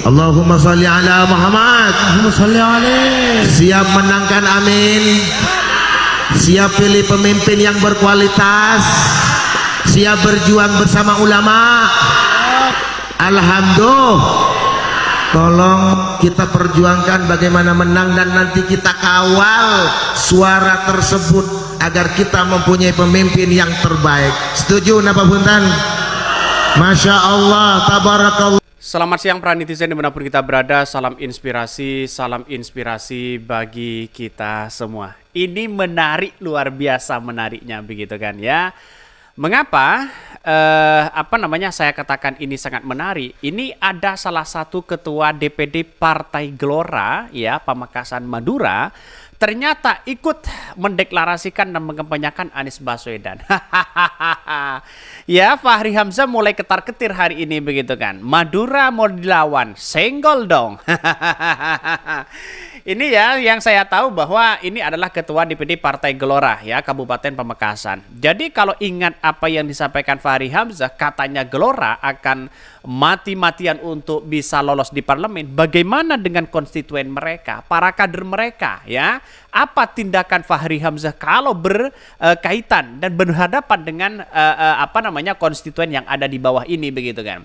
Allahumma sholli ala Muhammad. Allahumma sholli alaihi. Siap menangkan, amin. Siap pilih pemimpin yang berkualitas. Siap berjuang bersama ulama. Alhamdulillah. Tolong kita perjuangkan bagaimana menang, dan nanti kita kawal suara tersebut agar kita mempunyai pemimpin yang terbaik. Setuju napa punten? Masya Allah, tabarakallah. Selamat siang para netizen dimanapun kita berada. Salam inspirasi bagi kita semua. Ini menarik, luar biasa menariknya begitu kan ya. Mengapa saya katakan ini sangat menarik? Ini ada salah satu ketua DPD Partai Gelora ya Pamekasan Madura ternyata ikut mendeklarasikan dan mengempanyakan Anies Baswedan. Ya, Fahri Hamzah mulai ketar-ketir hari ini begitu kan. Madura mau dilawan, senggol dong. Ini ya yang saya tahu bahwa ini adalah ketua DPD Partai Gelora ya Kabupaten Pamekasan. Jadi kalau ingat apa yang disampaikan Fahri Hamzah, katanya Gelora akan mati-matian untuk bisa lolos di parlemen. Bagaimana dengan konstituen mereka, para kader mereka ya? Apa tindakan Fahri Hamzah kalau berkaitan dan berhadapan dengan konstituen yang ada di bawah ini begitu kan?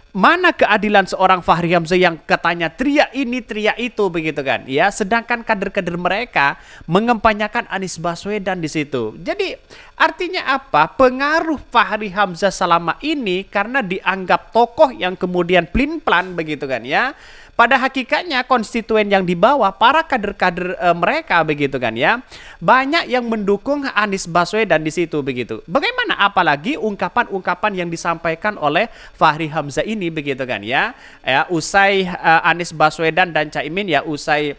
Mana keadilan seorang Fahri Hamzah yang katanya teriak ini teriak itu begitu kan ya, sedangkan kader-kader mereka mengempanyakan Anies Baswedan di situ. Jadi artinya apa? Pengaruh Fahri Hamzah selama ini karena dianggap tokoh yang kemudian plin-plan begitu kan ya. Pada hakikatnya konstituen yang dibawa para kader-kader mereka begitu kan ya, banyak yang mendukung Anies Baswedan di situ begitu. Bagaimana apalagi ungkapan-ungkapan yang disampaikan oleh Fahri Hamzah ini begitu kan ya, usai Anies Baswedan dan Caimin ya usai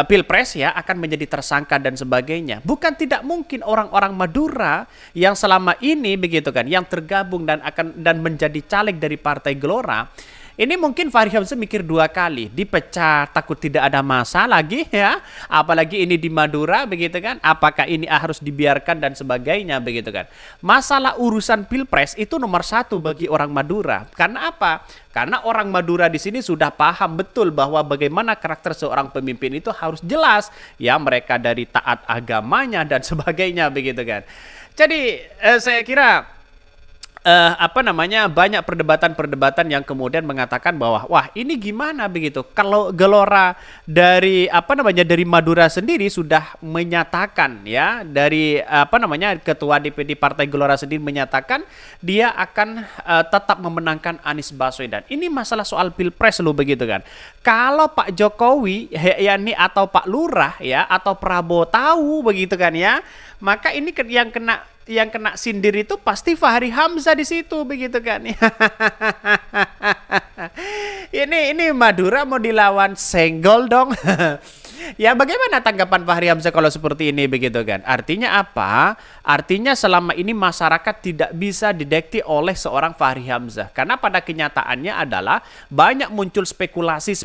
Pilpres ya akan menjadi tersangka dan sebagainya. Bukan tidak mungkin orang-orang Madura yang selama ini begitu kan yang tergabung dan menjadi caleg dari Partai Gelora. Ini mungkin Fahri Hamzah mikir dua kali, dipecat takut tidak ada masa lagi ya, apalagi ini di Madura begitu kan, apakah ini harus dibiarkan dan sebagainya begitu kan. Masalah urusan Pilpres itu nomor satu bagi orang Madura. Karena apa? Karena orang Madura di sini sudah paham betul bahwa bagaimana karakter seorang pemimpin itu harus jelas ya, mereka dari taat agamanya dan sebagainya begitu kan. Jadi saya kira banyak perdebatan yang kemudian mengatakan bahwa wah ini gimana begitu kalau Gelora dari dari Madura sendiri sudah menyatakan ya, dari ketua DPD Partai Gelora sendiri menyatakan dia akan tetap memenangkan Anies Baswedan. Ini masalah soal Pilpres loh begitu kan. Kalau Pak Jokowi yakni atau Pak Lurah ya atau Prabowo tahu begitu kan ya, maka ini yang kena sindir itu pasti Fahri Hamzah di situ begitu kan. Ini Madura mau dilawan, senggol dong. Ya bagaimana tanggapan Fahri Hamzah kalau seperti ini begitu kan? Artinya apa? Artinya selama ini masyarakat tidak bisa didekati oleh seorang Fahri Hamzah. Karena pada kenyataannya adalah banyak muncul spekulasi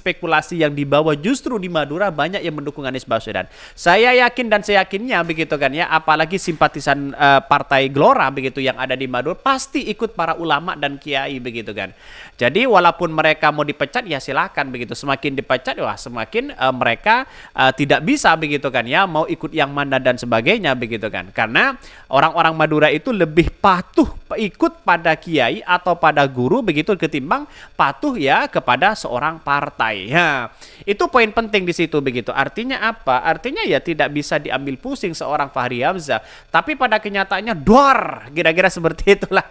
yang dibawa justru di Madura banyak yang mendukung Anies Baswedan. Saya yakin dan saya yakinnya begitu kan ya, apalagi simpatisan Partai Gelora begitu yang ada di Madura pasti ikut para ulama dan kiai begitu kan. Jadi walaupun mereka mau dipecat ya silakan begitu. Semakin dipecat wah semakin mereka tidak bisa begitu kan ya, mau ikut yang mana dan sebagainya begitu kan. Karena orang-orang Madura itu lebih patuh ikut pada kiai atau pada guru begitu ketimbang patuh ya kepada seorang partai. Ya, itu poin penting di situ begitu. Artinya apa? Artinya ya tidak bisa diambil pusing seorang Fahri Hamzah, tapi pada kenyataannya duar, kira-kira seperti itulah.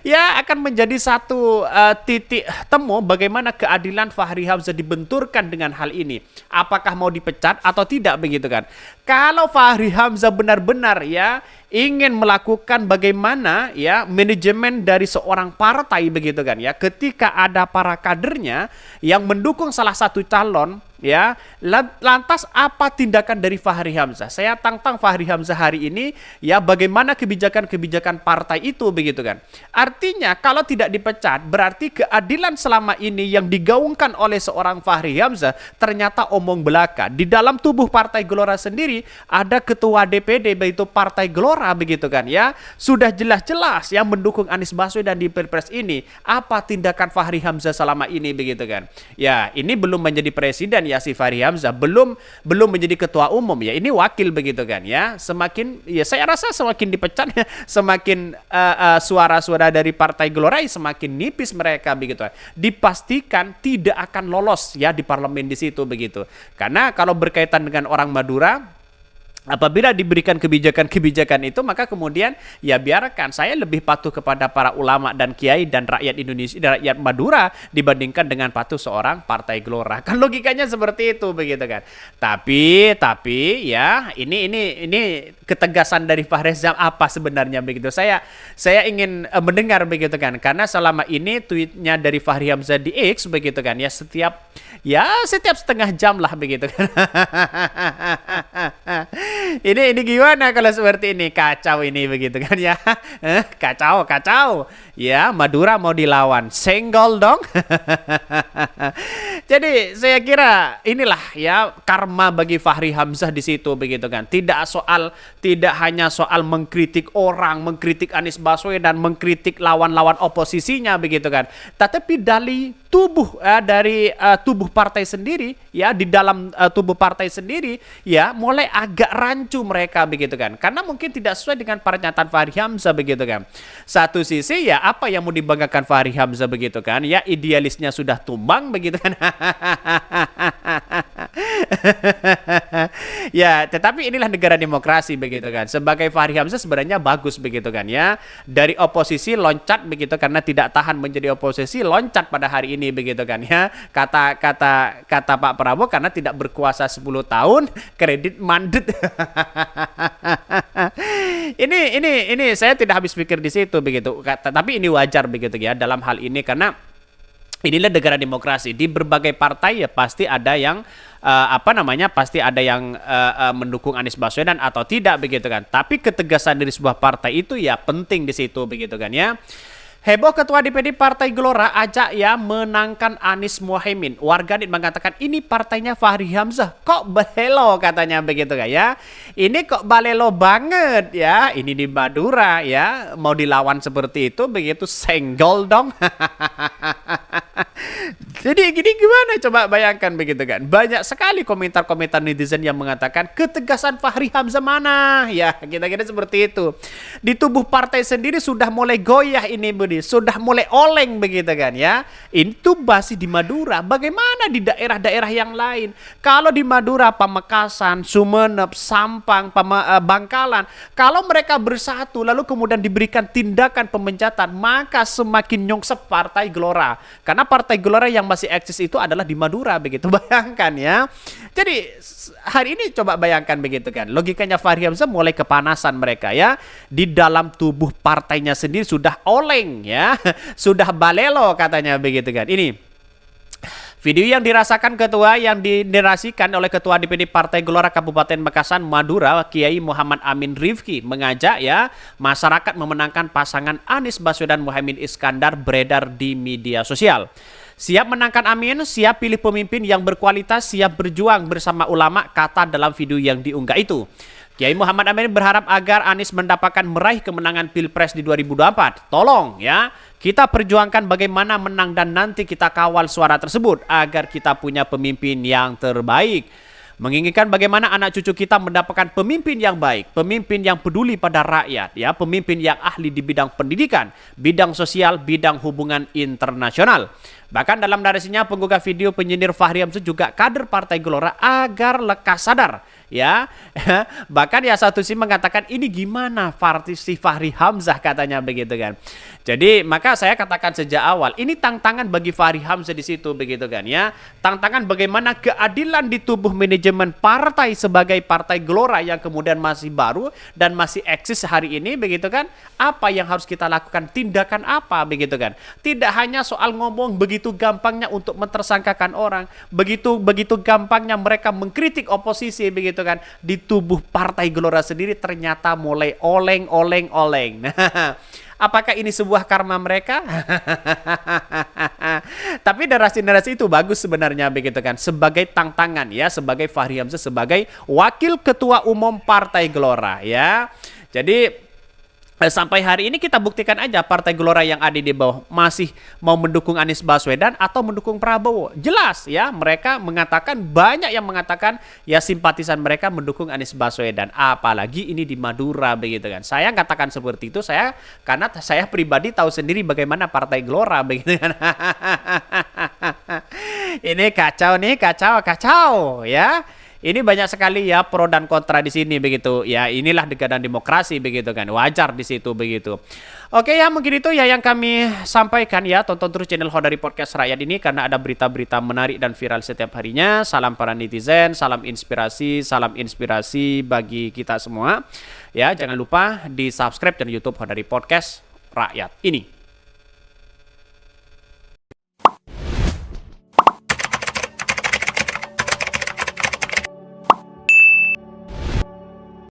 Ya akan menjadi satu titik temu bagaimana keadilan Fahri Hamzah dibenturkan dengan hal ini. Apakah mau dipecat atau tidak begitu kan. Kalau Fahri Hamzah benar-benar ya ingin melakukan bagaimana ya manajemen dari seorang partai begitu kan ya, ketika ada para kadernya yang mendukung salah satu calon ya. Lantas apa tindakan dari Fahri Hamzah? Saya tantang Fahri Hamzah hari ini ya, bagaimana kebijakan-kebijakan partai itu begitu kan. Artinya kalau tidak dipecat berarti keadilan selama ini yang digaungkan oleh seorang Fahri Hamzah ternyata omong belaka. Di dalam tubuh Partai Gelora sendiri ada ketua DPD yaitu Partai Gelora begitu kan ya. Sudah jelas-jelas yang mendukung Anies Baswedan di Pilpres ini. Apa tindakan Fahri Hamzah selama ini begitu kan. Ya, ini belum menjadi presiden ya si Fahri Hamzah, belum menjadi ketua umum ya. Ini wakil begitu kan ya. Semakin ya saya rasa semakin dipecat semakin suara-suara dari Partai Gelora semakin nipis mereka begitu. Dipastikan tidak akan lolos ya di parlemen di situ begitu. Karena kalau berkaitan dengan orang Madura, apabila diberikan kebijakan-kebijakan itu, maka kemudian ya biarkan, saya lebih patuh kepada para ulama dan kiai dan rakyat Indonesia dan rakyat Madura dibandingkan dengan patuh seorang Partai Gelora. Kan logikanya seperti itu begitu kan. Tapi ya ini ketegasan dari Fahri Hamzah apa sebenarnya begitu. Saya ingin mendengar begitu kan. Karena selama ini tweetnya dari Fahri Hamzah di X begitu kan ya, setiap setengah jam lah begitu kan. Ini gimana kalau seperti ini? Kacau ini begitu kan ya. Kacau. Ya, Madura mau dilawan. Senggol dong. Jadi saya kira inilah ya karma bagi Fahri Hamzah di situ begitu kan. Tidak hanya soal mengkritik orang, mengkritik Anies Baswedan, mengkritik lawan-lawan oposisinya begitu kan. Tetapi dari tubuh tubuh partai sendiri ya, di dalam tubuh partai sendiri ya mulai agak rancu mereka begitu kan. Karena mungkin tidak sesuai dengan pernyataan Fahri Hamzah begitu kan. Satu sisi ya apa yang mau dibanggakan Fahri Hamzah begitu kan. Ya idealisnya sudah tumbang begitu kan. Ya, tetapi inilah negara demokrasi begitu kan. Sebagai Fahri Hamzah sebenarnya bagus begitu kan ya. Dari oposisi loncat begitu karena tidak tahan menjadi oposisi, loncat pada hari ini begitu kan ya. Kata Pak Prabowo, karena tidak berkuasa 10 tahun, kredit mandet. Ini saya tidak habis pikir di situ begitu. Tapi ini wajar begitu ya dalam hal ini, karena inilah negara demokrasi. Di berbagai partai ya pasti ada yang pasti ada yang mendukung Anies Baswedan atau tidak begitu kan. Tapi ketegasan dari sebuah partai itu ya penting di situ begitu kan ya. Heboh ketua DPD Partai Gelora ajak ya menangkan Anies Mohaimin. Warganet mengatakan ini partainya Fahri Hamzah. Kok balelo katanya begitu kan ya. Ini kok balelo banget ya. Ini di Madura ya. Mau dilawan seperti itu begitu, senggol dong. Jadi gini gimana coba bayangkan begitu kan. Banyak sekali komentar-komentar netizen yang mengatakan ketegasan Fahri Hamzah mana. Ya kira-kira seperti itu. Di tubuh partai sendiri sudah mulai goyah ini Budi. Sudah mulai oleng begitu kan ya. Itu masih di Madura. Bagaimana di daerah-daerah yang lain? Kalau di Madura, Pamekasan, Sumeneb, Sampang, Bangkalan, kalau mereka bersatu lalu kemudian diberikan tindakan pemecatan, maka semakin nyongsep Partai Gelora. Karena Partai Gelora yang masih eksis itu adalah di Madura begitu. Bayangkan ya. Jadi hari ini coba bayangkan begitu kan. Logikanya Fahri Hamzah mulai kepanasan mereka ya. Di dalam tubuh partainya sendiri sudah oleng ya. Sudah balelo katanya begitu kan. Ini video yang dirasakan ketua yang dinerasikan oleh Ketua DPD Partai Gelora Kabupaten Makassar Madura, Kiai Muhammad Amin Rifki, mengajak ya masyarakat memenangkan pasangan Anies Baswedan Mohaimin Iskandar beredar di media sosial. Siap menangkan Amin, siap pilih pemimpin yang berkualitas, siap berjuang bersama ulama, kata dalam video yang diunggah itu. Kiai Muhammad Amin berharap agar Anies mendapatkan meraih kemenangan Pilpres di 2024. Tolong ya, kita perjuangkan bagaimana menang dan nanti kita kawal suara tersebut agar kita punya pemimpin yang terbaik. Menginginkan bagaimana anak cucu kita mendapatkan pemimpin yang baik, pemimpin yang peduli pada rakyat, ya, pemimpin yang ahli di bidang pendidikan, bidang sosial, bidang hubungan internasional. Bahkan dalam narasinya penggugah video penyindir Fahri Hamzah juga kader Partai Gelora agar lekas sadar, ya. Bahkan ya satu sih mengatakan ini gimana si Fahri Hamzah katanya begitu kan. Jadi maka saya katakan sejak awal ini tantangan bagi Fahri Hamzah di situ begitu kan ya. Tantangan bagaimana keadilan di tubuh manajemen partai sebagai Partai Gelora yang kemudian masih baru dan masih eksis hari ini begitu kan. Apa yang harus kita lakukan, tindakan apa begitu kan. Tidak hanya soal ngomong begitu begitu gampangnya untuk mentersangkakan orang, begitu gampangnya mereka mengkritik oposisi begitu kan. Di tubuh Partai Gelora sendiri ternyata mulai oleng. Nah, apakah ini sebuah karma mereka? Tapi narasi-narasi itu bagus sebenarnya begitu kan. Sebagai tantangan ya, sebagai Fahri Hamzah sebagai Wakil Ketua Umum Partai Gelora ya. Jadi sampai hari ini kita buktikan aja Partai Gelora yang ada di bawah masih mau mendukung Anies Baswedan atau mendukung Prabowo. Jelas ya, mereka mengatakan, banyak yang mengatakan ya simpatisan mereka mendukung Anies Baswedan. Apalagi ini di Madura begitu kan. Saya katakan seperti itu karena saya pribadi tahu sendiri bagaimana Partai Gelora begitu kan. Ini kacau nih, kacau ya. Ini banyak sekali ya pro dan kontra di sini begitu. Ya, inilah dekadang demokrasi begitu kan. Wajar di situ begitu. Oke ya, mungkin itu ya yang kami sampaikan ya. Tonton terus channel Khodari Podcast Rakyat ini karena ada berita-berita menarik dan viral setiap harinya. Salam para netizen, salam inspirasi bagi kita semua. Ya, jangan lupa di-subscribe channel YouTube Khodari Podcast Rakyat ini.